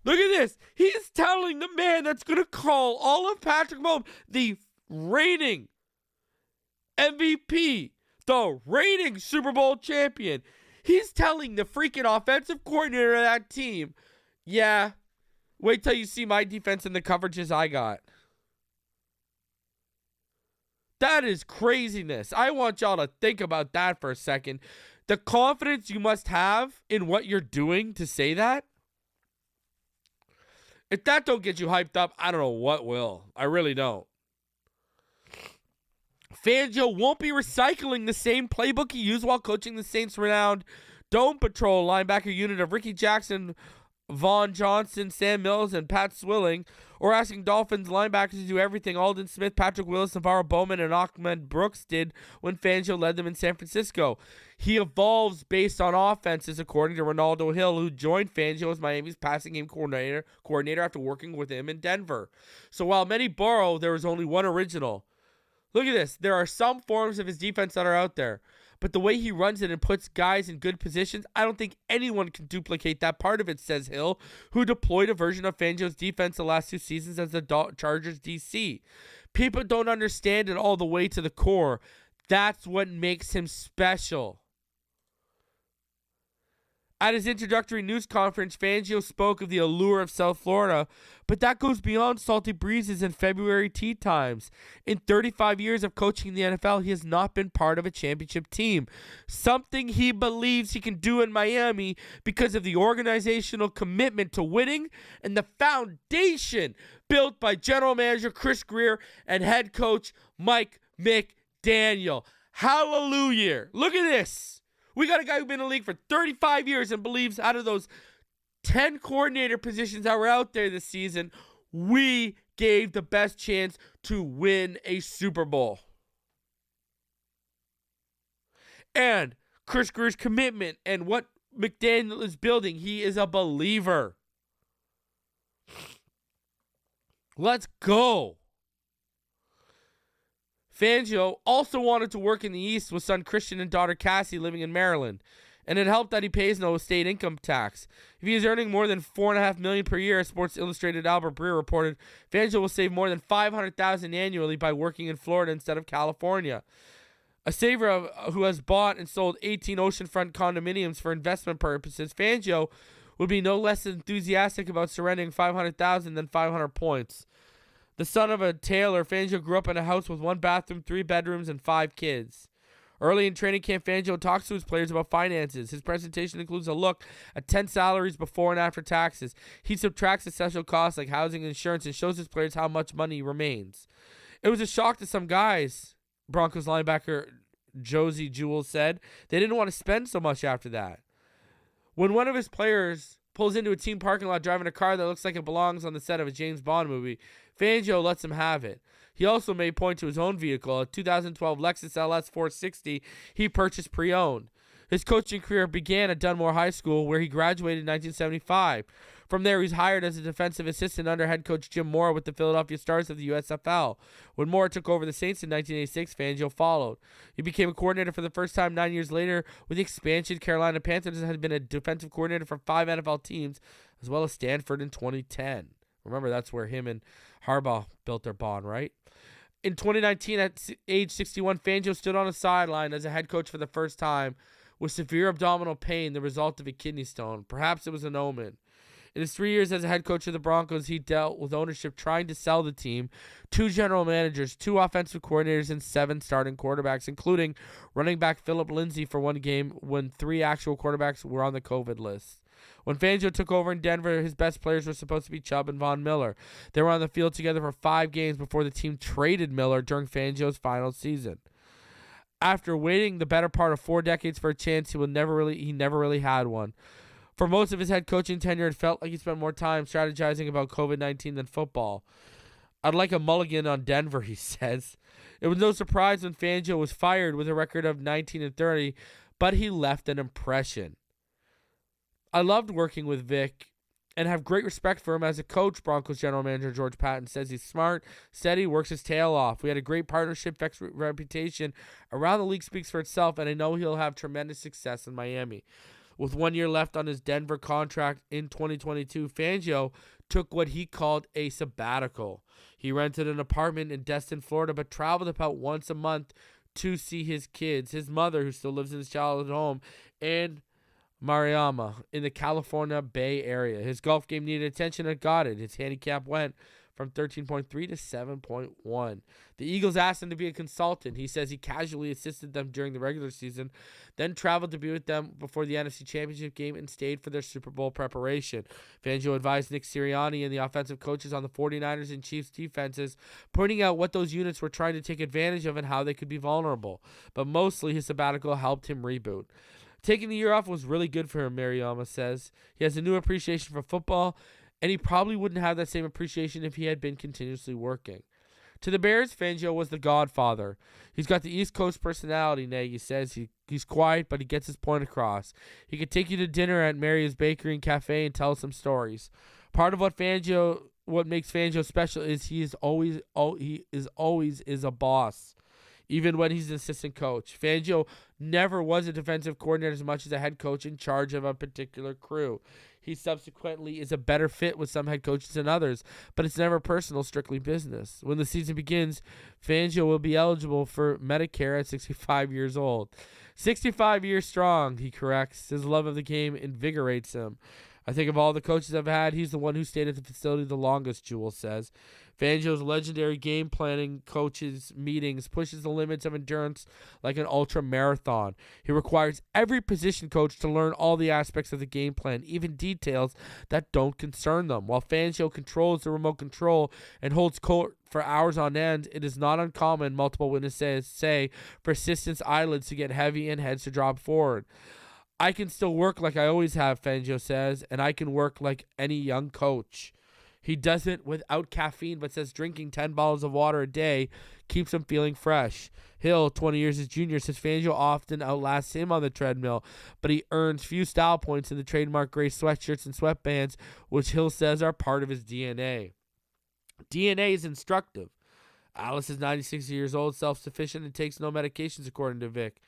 Look at this. He's telling the man that's going to call all of Patrick Mahomes, the reigning MVP, the reigning Super Bowl champion. He's telling the freaking offensive coordinator of that team, yeah, wait till you see my defense and the coverages I got. That is craziness. I want y'all to think about that for a second. The confidence you must have in what you're doing to say that. If that don't get you hyped up, I don't know what will. I really don't. Fangio won't be recycling the same playbook he used while coaching the Saints' renowned Dome Patrol linebacker unit of Ricky Jackson, Vaughn Johnson, Sam Mills, and Pat Swilling, or asking Dolphins linebackers to do everything Aldon Smith, Patrick Willis, Navarro Bowman, and Ahmed Brooks did when Fangio led them in San Francisco. He evolves based on offenses, according to Ronaldo Hill, who joined Fangio as Miami's passing game coordinator after working with him in Denver. So while many borrow, there is only one original. Look at this. There are some forms of his defense that are out there, but the way he runs it and puts guys in good positions, I don't think anyone can duplicate that part of it, says Hill, who deployed a version of Fangio's defense the last 2 seasons as the Chargers DC. People don't understand it all the way to the core. That's what makes him special. At his introductory news conference, Fangio spoke of the allure of South Florida, but that goes beyond salty breezes and February tea times. In 35 years of coaching the NFL, he has not been part of a championship team, something he believes he can do in Miami because of the organizational commitment to winning and the foundation built by general manager Chris Greer and head coach Mike McDaniel. Hallelujah. Look at this. We got a guy who's been in the league for 35 years and believes out of those 10 coordinator positions that were out there this season, we gave the best chance to win a Super Bowl. And Chris Greer's commitment and what McDaniel is building, he is a believer. Let's go. Fangio also wanted to work in the East with son Christian and daughter Cassie living in Maryland, and it helped that he pays no state income tax. If he is earning more than $4.5 million per year, Sports Illustrated Albert Breer reported, Fangio will save more than $500,000 annually by working in Florida instead of California. A saver who has bought and sold 18 oceanfront condominiums for investment purposes, Fangio would be no less enthusiastic about surrendering $500,000 than 500 points. The son of a tailor, Fangio grew up in a house with 1 bathroom, 3 bedrooms, and 5 kids. Early in training camp, Fangio talks to his players about finances. His presentation includes a look at 10 salaries before and after taxes. He subtracts essential costs like housing and insurance and shows his players how much money remains. It was a shock to some guys, Broncos linebacker Josie Jewell said. They didn't want to spend so much after that. When one of his players pulls into a team parking lot driving a car that looks like it belongs on the set of a James Bond movie, Fangio lets him have it. He also made point to his own vehicle, a 2012 Lexus LS 460 he purchased pre-owned. His coaching career began at Dunmore High School, where he graduated in 1975. From there, he was hired as a defensive assistant under head coach Jim Moore with the Philadelphia Stars of the USFL. When Moore took over the Saints in 1986, Fangio followed. He became a coordinator for the first time 9 years later with the expansion Carolina Panthers and had been a defensive coordinator for 5 NFL teams, as well as Stanford in 2010. Remember, that's where him and Harbaugh built their bond, right? In 2019, at age 61, Fangio stood on a sideline as a head coach for the first time with severe abdominal pain, the result of a kidney stone. Perhaps it was an omen. In his 3 years as a head coach of the Broncos, he dealt with ownership trying to sell the team, 2 general managers, 2 offensive coordinators, and 7 starting quarterbacks, including running back Philip Lindsay for one game when 3 actual quarterbacks were on the COVID list. When Fangio took over in Denver, his best players were supposed to be Chubb and Von Miller. They were on the field together for 5 games before the team traded Miller during Fangio's final season. After waiting the better part of 4 decades for a chance, he never really had one. For most of his head coaching tenure, it felt like he spent more time strategizing about COVID-19 than football. I'd like a mulligan on Denver, he says. It was no surprise when Fangio was fired with a record of 19-30, but he left an impression. I loved working with Vic and have great respect for him as a coach, Broncos general manager George Patton says. He's smart, steady, works his tail off. We had a great partnership. Vic's reputation around the league speaks for itself, and I know he'll have tremendous success in Miami. With 1 year left on his Denver contract in 2022, Fangio took what he called a sabbatical. He rented an apartment in Destin, Florida, but traveled about once a month to see his kids, his mother, who still lives in his childhood home, and Mariama in the California Bay Area. His golf game needed attention and got it. His handicap went from 13.3 to 7.1. The Eagles asked him to be a consultant. He says he casually assisted them during the regular season, then traveled to be with them before the NFC Championship game and stayed for their Super Bowl preparation. Fangio advised Nick Sirianni and the offensive coaches on the 49ers and Chiefs defenses, pointing out what those units were trying to take advantage of and how they could be vulnerable. But mostly his sabbatical helped him reboot. Taking the year off was really good for him, Mariama says. He has a new appreciation for football, and he probably wouldn't have that same appreciation if he had been continuously working. To the Bears, Fangio was the godfather. He's got the East Coast personality, Nagy says. He's quiet, but he gets his point across. He could take you to dinner at Mary's Bakery and Cafe and tell some stories. Part of what makes Fangio special is he is always a boss, even when he's an assistant coach. Fangio never was a defensive coordinator as much as a head coach in charge of a particular crew. He subsequently is a better fit with some head coaches than others, but it's never personal, strictly business. When the season begins, Fangio will be eligible for Medicare at 65 years old. 65 years strong, he corrects. His love of the game invigorates him. I think of all the coaches I've had, he's the one who stayed at the facility the longest, Jewell says. Fangio's legendary game planning coaches meetings pushes the limits of endurance like an ultra marathon. He requires every position coach to learn all the aspects of the game plan, even details that don't concern them. While Fangio controls the remote control and holds court for hours on end, it is not uncommon, multiple witnesses say, for assistants' eyelids to get heavy and heads to drop forward. I can still work like I always have, Fangio says, and I can work like any young coach. He does it without caffeine, but says drinking 10 bottles of water a day keeps him feeling fresh. Hill, 20 years his junior, says Fangio often outlasts him on the treadmill, but he earns few style points in the trademark gray sweatshirts and sweatbands, which Hill says are part of his DNA. DNA is instructive. Alice is 96 years old, self-sufficient, and takes no medications, according to Vic.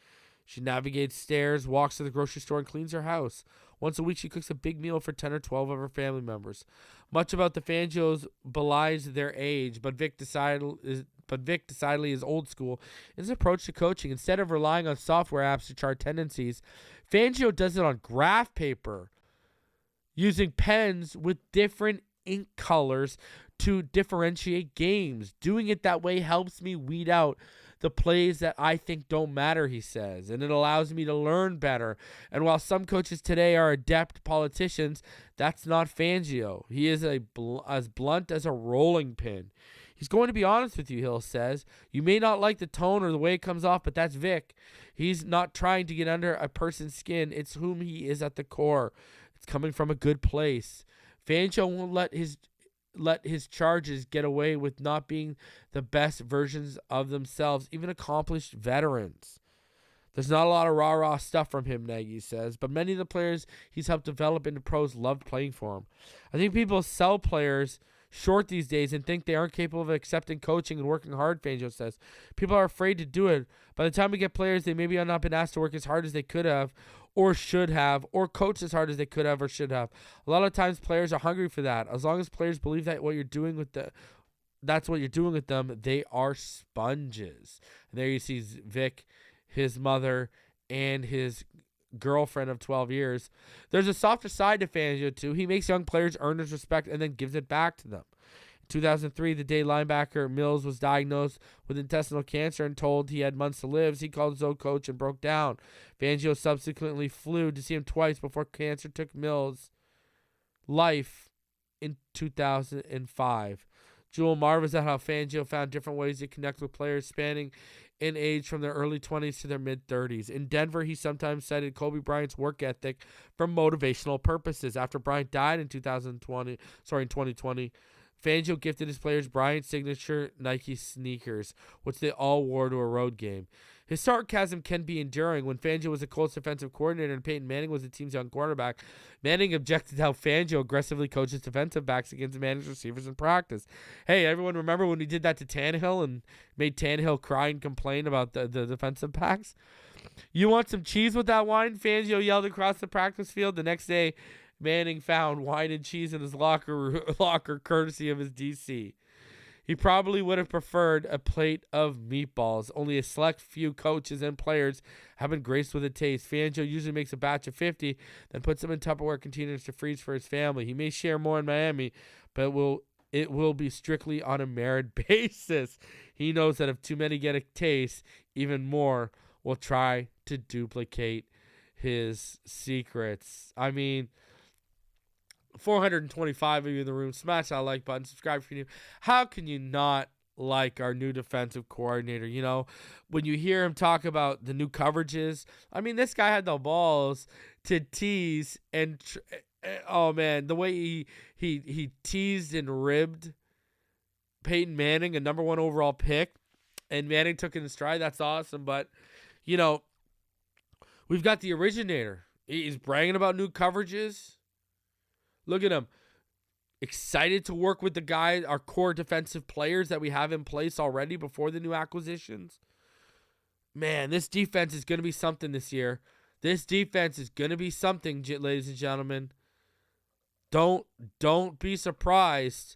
She navigates stairs, walks to the grocery store, and cleans her house. Once a week, she cooks a big meal for 10 or 12 of her family members. Much about the Fangios belies their age, but Vic decidedly is old school in his approach to coaching. Instead of relying on software apps to chart tendencies, Fangio does it on graph paper, using pens with different ink colors to differentiate games. Doing it that way helps me weed out the plays that I think don't matter, he says, and it allows me to learn better. And while some coaches today are adept politicians, that's not Fangio. He is as blunt as a rolling pin. He's going to be honest with you, Hill says. You may not like the tone or the way it comes off, but that's Vic. He's not trying to get under a person's skin. It's whom he is at the core. It's coming from a good place. Fangio won't let his charges get away with not being the best versions of themselves, even accomplished veterans. There's not a lot of rah-rah stuff from him, Nagy says, but many of the players he's helped develop into pros loved playing for him. I think people sell players short these days and think they aren't capable of accepting coaching and working hard, Fangio says. People are afraid to do it. By the time we get players, they maybe have not been asked to work as hard as they could have or should have, or coach as hard as they could have or should have. A lot of times players are hungry for that. As long as players believe that what you're doing with that's what you're doing with them, they are sponges. And there you see Vic, his mother, and his girlfriend of 12 years. There's a softer side to Fangio, too. He makes young players earn his respect and then gives it back to them. In 2003, the day linebacker Mills was diagnosed with intestinal cancer and told he had months to live, he called his old coach and broke down. Fangio subsequently flew to see him twice before cancer took Mills' life in 2005. Jewel marvels at how Fangio found different ways to connect with players spanning in age from their early 20s to their mid-30s. In Denver, he sometimes cited Kobe Bryant's work ethic for motivational purposes. After Bryant died in 2020, Fangio gifted his players Bryant's signature Nike sneakers, which they all wore to a road game. His sarcasm can be enduring. When Fangio was the Colts defensive coordinator and Peyton Manning was the team's young quarterback, Manning objected to how Fangio aggressively coaches defensive backs against Manning's receivers in practice. Hey, everyone remember when he did that to Tannehill and made Tannehill cry and complain about the defensive backs? You want some cheese with that wine? Fangio yelled across the practice field. The next day, Manning found wine and cheese in his locker courtesy of his DC. He probably would have preferred a plate of meatballs. Only a select few coaches and players have been graced with a taste. Fangio usually makes a batch of 50, then puts them in Tupperware containers to freeze for his family. He may share more in Miami, but it will be strictly on a merit basis. He knows that if too many get a taste, even more will try to duplicate his secrets. I mean, 425 of you in the room. Smash that like button. Subscribe if you're new. How can you not like our new defensive coordinator? You know, when you hear him talk about the new coverages, I mean, this guy had the balls to tease and oh man, the way he teased and ribbed Peyton Manning, a number 1 overall pick, and Manning took it in stride. That's awesome. But you know, we've got the originator. He's bragging about new coverages. Look at him. Excited to work with the guys, our core defensive players that we have in place already before the new acquisitions. Man, this defense is going to be something this year. This defense is going to be something, ladies and gentlemen. Don't be surprised.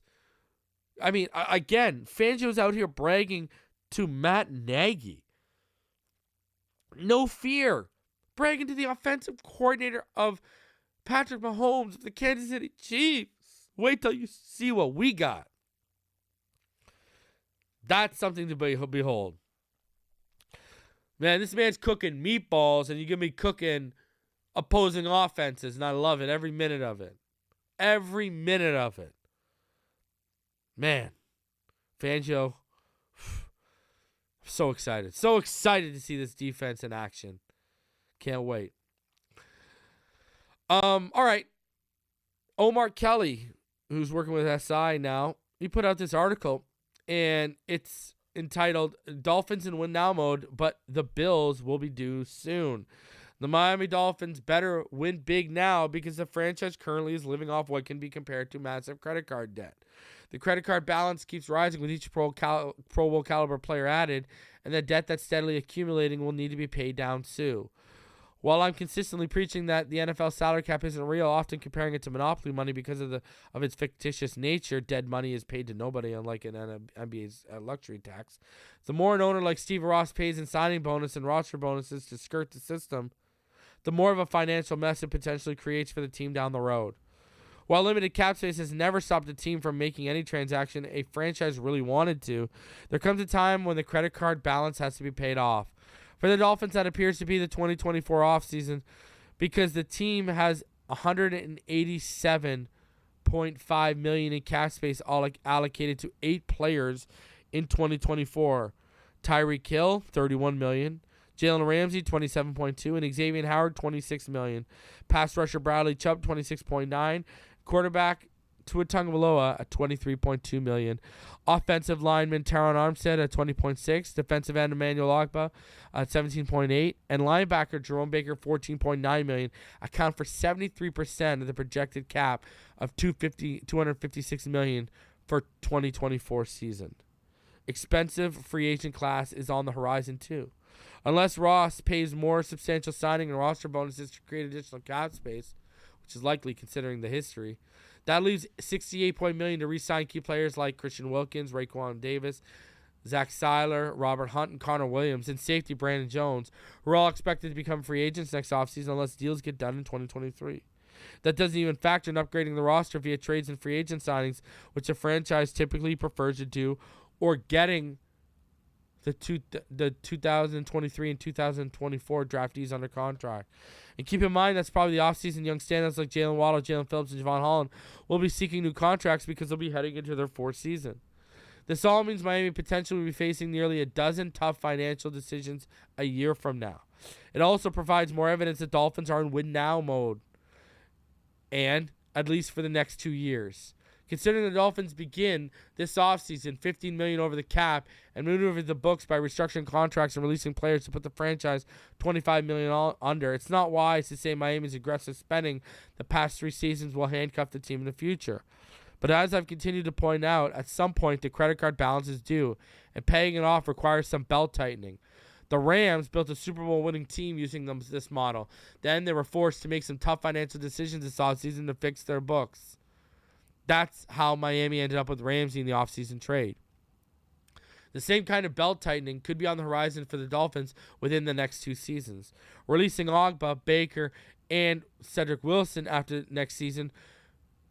I mean, again, Fangio's out here bragging to Matt Nagy. No fear. Bragging to the offensive coordinator of Patrick Mahomes of the Kansas City Chiefs. Wait till you see what we got. That's something to behold. Man, this man's cooking meatballs, and you're going to be cooking opposing offenses, and I love it. Every minute of it. Every minute of it. Man, Fangio, so excited. So excited to see this defense in action. Can't wait. All right. Omar Kelly, who's working with SI now, he put out this article, and it's entitled Dolphins in Win Now Mode, but the Bills will be due soon. The Miami Dolphins better win big now because the franchise currently is living off what can be compared to massive credit card debt. The credit card balance keeps rising with each Pro Bowl caliber player added, and the debt that's steadily accumulating will need to be paid down soon. While I'm consistently preaching that the NFL salary cap isn't real, often comparing it to monopoly money because of its fictitious nature, dead money is paid to nobody, unlike an NBA's luxury tax. The more an owner like Steve Ross pays in signing bonus and roster bonuses to skirt the system, the more of a financial mess it potentially creates for the team down the road. While limited cap space has never stopped a team from making any transaction a franchise really wanted to, there comes a time when the credit card balance has to be paid off. For the Dolphins, that appears to be the 2024 offseason because the team has $187.5 million in cap space allocated to 8 players in 2024. Tyreek Hill, $31 million. Jalen Ramsey, $27.2 and Xavier Howard, $26 million. Pass rusher Bradley Chubb, $26.9. Quarterback Tua Tagovailoa at $23.2 million. Offensive lineman Teron Armstead at $20.6. Defensive end Emmanuel Ogbah at $17.8. And linebacker Jerome Baker $14.9 million. Account for 73% of the projected cap of $256 million for 2024 season. Expensive free agent class is on the horizon too. Unless Ross pays more substantial signing and roster bonuses to create additional cap space, which is likely considering the history, that leaves $68 million to re-sign key players like Christian Wilkins, Raekwon Davis, Zach Sieler, Robert Hunt, and Connor Williams, and safety Brandon Jones, who are all expected to become free agents next offseason unless deals get done in 2023. That doesn't even factor in upgrading the roster via trades and free agent signings, which a franchise typically prefers to do, or getting the 2023 and 2024 draftees under contract. And keep in mind, that's probably the offseason young standouts like Jaylen Waddle, Jalen Phillips, and Javon Holland will be seeking new contracts because they'll be heading into their fourth season. This all means Miami potentially will be facing nearly a dozen tough financial decisions a year from now. It also provides more evidence that Dolphins are in win-now mode, and at least for the next 2 years. Considering the Dolphins begin this offseason $15 million over the cap and maneuver the books by restructuring contracts and releasing players to put the franchise $25 million under, it's not wise to say Miami's aggressive spending the past 3 seasons will handcuff the team in the future. But as I've continued to point out, at some point the credit card balance is due, and paying it off requires some belt tightening. The Rams built a Super Bowl winning team using this model. Then they were forced to make some tough financial decisions this offseason to fix their books. That's how Miami ended up with Ramsey in the offseason trade. The same kind of belt tightening could be on the horizon for the Dolphins within the next 2 seasons. Releasing Ogbah, Baker, and Cedric Wilson after next season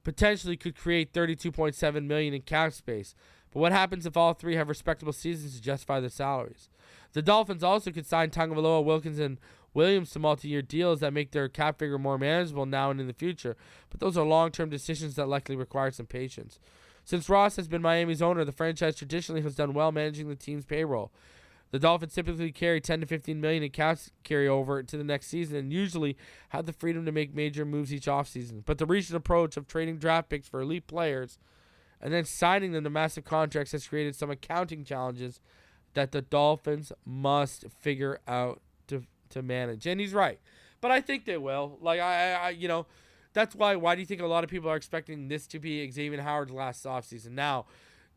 potentially could create $32.7 million in cap space. But what happens if all 3 have respectable seasons to justify their salaries? The Dolphins also could sign Tagovailoa, Wilkins, and Williams to multi-year deals that make their cap figure more manageable now and in the future. But those are long-term decisions that likely require some patience. Since Ross has been Miami's owner, the franchise traditionally has done well managing the team's payroll. The Dolphins typically carry $10 to $15 million in cap carryover to the next season and usually have the freedom to make major moves each offseason. But the recent approach of trading draft picks for elite players and then signing them to massive contracts has created some accounting challenges that the Dolphins must figure out to manage. And he's right. But I think they will. Like, that's why do you think a lot of people are expecting this to be Xavier Howard's last offseason? Now,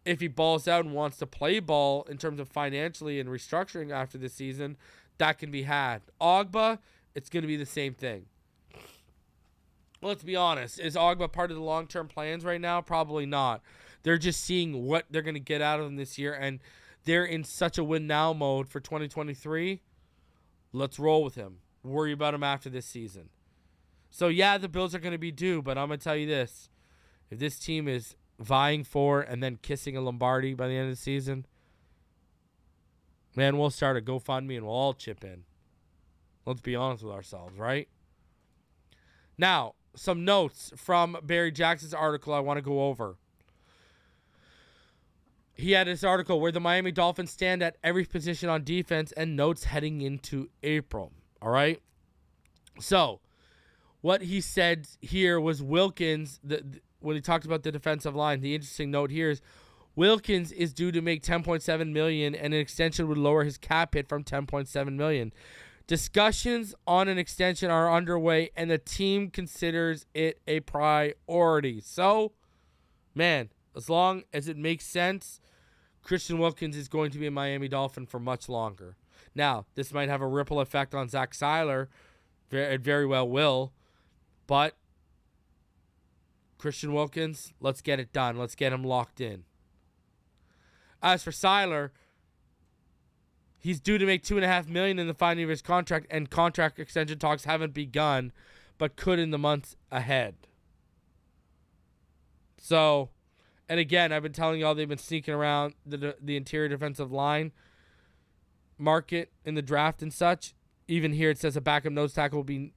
if he balls out and wants to play ball in terms of financially and restructuring after this season, that can be had. Ogbah, it's going to be the same thing. Let's be honest. Is Ogbah part of the long-term plans right now? Probably not. They're just seeing what they're going to get out of him this year, and they're in such a win-now mode for 2023. Let's roll with him. Worry about him after this season. So, yeah, the Bills are going to be due, but I'm going to tell you this. If this team is vying for and then kissing a Lombardi by the end of the season, man, we'll start a GoFundMe and we'll all chip in. Let's be honest with ourselves, right? Now, some notes from Barry Jackson's article I want to go over. He had this article where the Miami Dolphins stand at every position on defense and notes heading into April. All right? So, what he said here was Wilkins, when he talked about the defensive line, the interesting note here is Wilkins is due to make $10.7 million, and an extension would lower his cap hit from $10.7 million. Discussions on an extension are underway, and the team considers it a priority. So, man, as long as it makes sense, Christian Wilkins is going to be a Miami Dolphin for much longer. Now, this might have a ripple effect on Zach Sieler. It very well will. But Christian Wilkins, let's get it done. Let's get him locked in. As for Sieler, he's due to make $2.5 million in the final year of his contract, and contract extension talks haven't begun, but could in the months ahead. So, and again, I've been telling y'all they've been sneaking around the interior defensive line market in the draft and such. Even here it says a backup nose tackle will be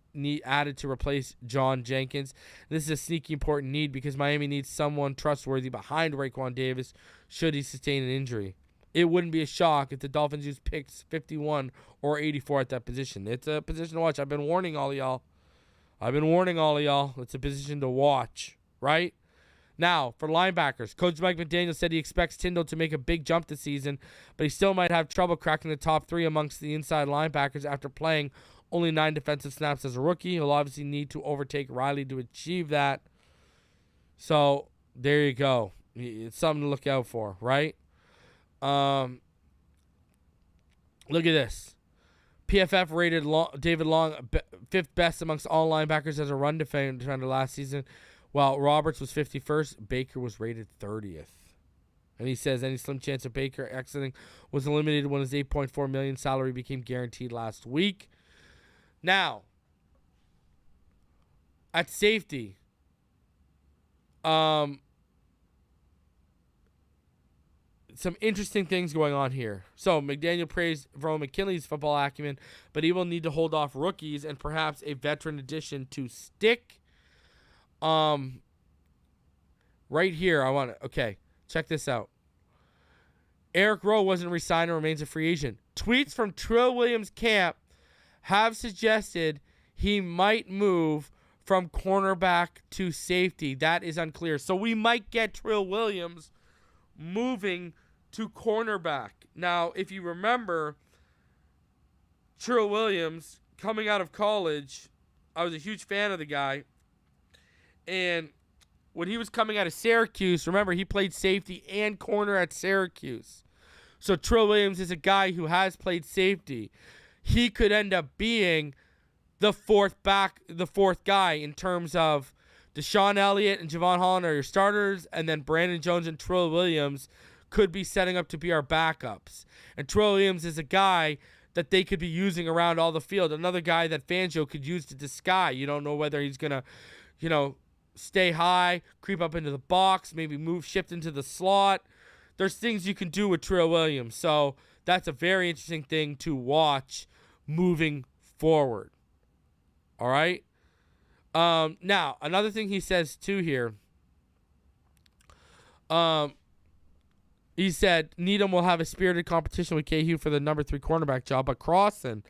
added to replace John Jenkins. This is a sneaky important need because Miami needs someone trustworthy behind Raekwon Davis should he sustain an injury. It wouldn't be a shock if the Dolphins use picks 51 or 84 at that position. It's a position to watch. I've been warning all of y'all. It's a position to watch, right? Now, for linebackers, Coach Mike McDaniel said he expects Tyndall to make a big jump this season, but he still might have trouble cracking the top 3 amongst the inside linebackers after playing only 9 defensive snaps as a rookie. He'll obviously need to overtake Riley to achieve that. So, there you go. It's something to look out for, right? Look at this. PFF rated David Long 5th best amongst all linebackers as a run defender last season, while Roberts was 51st. Baker was rated 30th. And he says any slim chance of Baker exiting was eliminated when his $8.4 million salary became guaranteed last week. Now, at safety, some interesting things going on here. So, McDaniel praised Verone McKinley's football acumen, but he will need to hold off rookies and perhaps a veteran addition to stick. Right here, okay, check this out. Eric Rowe wasn't re-signed and remains a free agent. Tweets from Trill Williams' camp have suggested he might move from cornerback to safety. That is unclear. So we might get Trill Williams moving to cornerback. Now, if you remember, Trill Williams, coming out of college, I was a huge fan of the guy. And when he was coming out of Syracuse, remember, he played safety and corner at Syracuse. So Trill Williams is a guy who has played safety. He could end up being the fourth guy in terms of Deshaun Elliott and Javon Holland are your starters, and then Brandon Jones and Trill Williams could be setting up to be our backups. And Trill Williams is a guy that they could be using around all the field. Another guy that Fangio could use to disguise. You don't know whether he's going to, stay high, creep up into the box, maybe shift into the slot. There's things you can do with Trill Williams. So that's a very interesting thing to watch moving forward. All right? Now, another thing he says, too, here. He said Needham will have a spirited competition with Cahill for the number 3 cornerback job, but Crossan,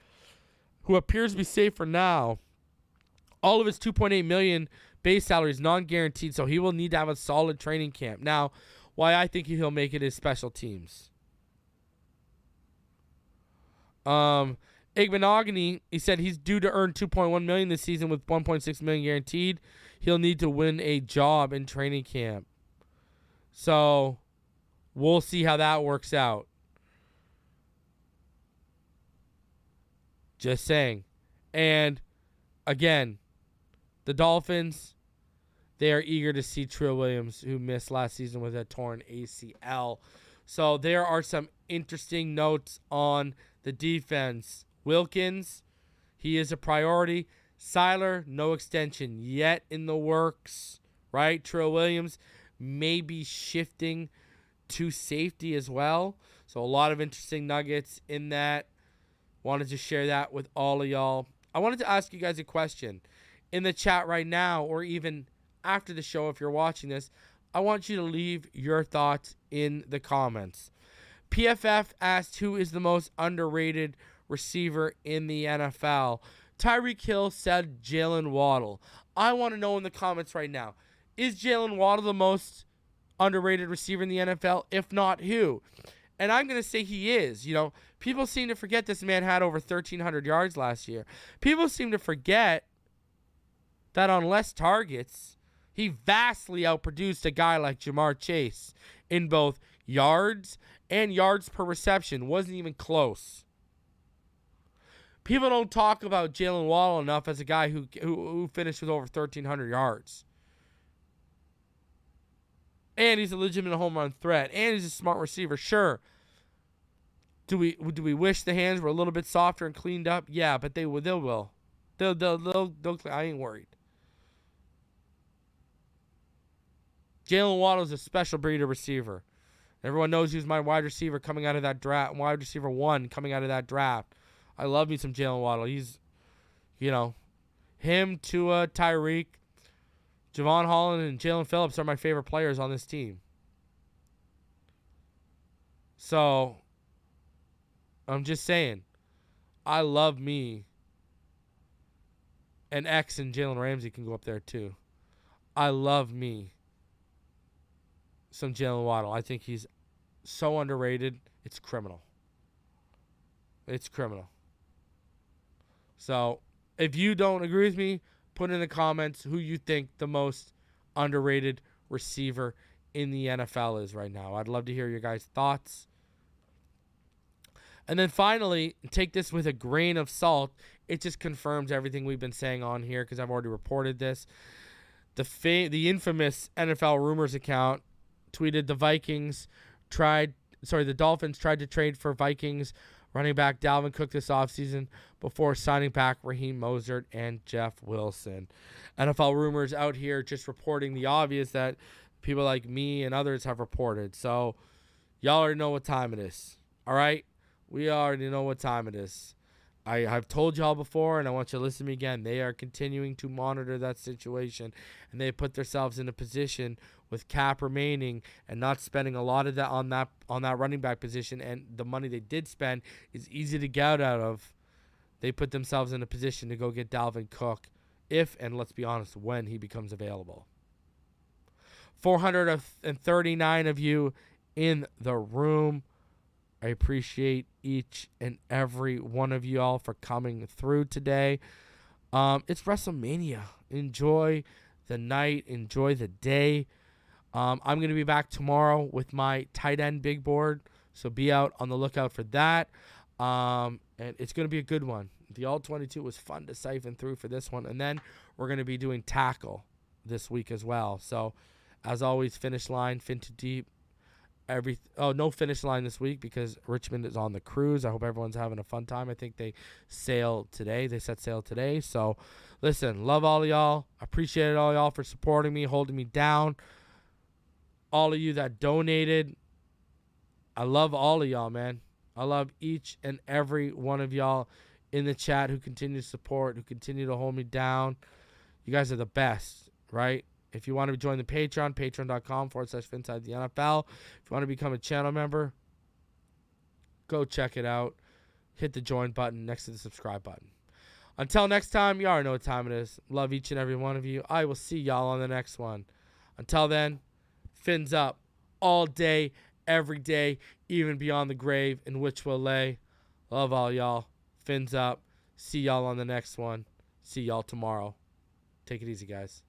who appears to be safe for now, all of his $2.8 million base salary is non-guaranteed, so he will need to have a solid training camp. Now, why I think he'll make it is special teams. Igbenogany, he said he's due to earn $2.1 million this season with $1.6 million guaranteed. He'll need to win a job in training camp. So, we'll see how that works out. Just saying. And, again, the Dolphins, they are eager to see Trill Williams, who missed last season with a torn ACL. So, there are some interesting notes on the defense. Wilkins, he is a priority. Sieler, no extension yet in the works, right? Trill Williams may be shifting to safety as well. So a lot of interesting nuggets in that. Wanted to share that with all of y'all. I wanted to ask you guys a question in the chat right now, or even after the show if you're watching this. I want you to leave your thoughts in the comments. PFF asked who is the most underrated receiver in the NFL. Tyreek Hill said Jaylen Waddle. I want to know in the comments right now, is Jaylen Waddle the most underrated receiver in the NFL? If not, who? And I'm going to say he is. People seem to forget this man had over 1,300 yards last year. People seem to forget that on less targets, he vastly outproduced a guy like Jamar Chase in both yards and yards per reception. Wasn't even close. People don't talk about Jaylen Waddle enough as a guy who finished with over 1,300 yards. And he's a legitimate home run threat. And he's a smart receiver. Sure. Do we wish the hands were a little bit softer and cleaned up? Yeah, but they will. They'll I ain't worried. Jaylen Waddle is a special breed of receiver. Everyone knows he was my wide receiver coming out of that draft. Wide receiver 1 coming out of that draft. I love me some Jaylen Waddle. He's, him, Tua, Tyreek, Javon Holland, and Jalen Phillips are my favorite players on this team. So, I'm just saying, I love me. And X and Jalen Ramsey can go up there too. I love me some Jaylen Waddle. I think he's so underrated. It's criminal. It's criminal. So if you don't agree with me, put in the comments who you think the most underrated receiver in the NFL is right now. I'd love to hear your guys' thoughts. And then finally, take this with a grain of salt. It just confirms everything we've been saying on here because I've already reported this. The infamous NFL Rumors account tweeted the Dolphins tried to trade for Vikings running back Dalvin Cook this offseason before signing back Raheem Mostert and Jeff Wilson. NFL Rumors out here just reporting the obvious that people like me and others have reported. So y'all already know what time it is. All right? We already know what time it is. I've told y'all before, and I want you to listen to me again. They are continuing to monitor that situation, and they put themselves in a position with cap remaining and not spending a lot of that on that running back position, and the money they did spend is easy to get out of. They put themselves in a position to go get Dalvin Cook if, and let's be honest, when he becomes available. 439 of you in the room. I appreciate each and every one of you all for coming through today. It's WrestleMania. Enjoy the night. Enjoy the day. I'm going to be back tomorrow with my tight end big board, so be out on the lookout for that. And it's going to be a good one. The All-22 was fun to siphon through for this one. And then we're going to be doing tackle this week as well. So, as always, finish line, fin to deep. No finish line this week because Richmond is on the cruise. I hope everyone's having a fun time. I think they sail today. They set sail today. So, listen, love all of y'all. Appreciate all y'all for supporting me, holding me down. All of you that donated, I love all of y'all, man. I love each and every one of y'all in the chat who continue to support, who continue to hold me down. You guys are the best, right? If you want to join the Patreon, patreon.com/Phinside The NFL. If you want to become a channel member, go check it out. Hit the join button next to the subscribe button. Until next time, you already know what time it is. Love each and every one of you. I will see y'all on the next one. Until then, fins up all day, every day, even beyond the grave in which we'll lay. Love all y'all. Fins up. See y'all on the next one. See y'all tomorrow. Take it easy, guys.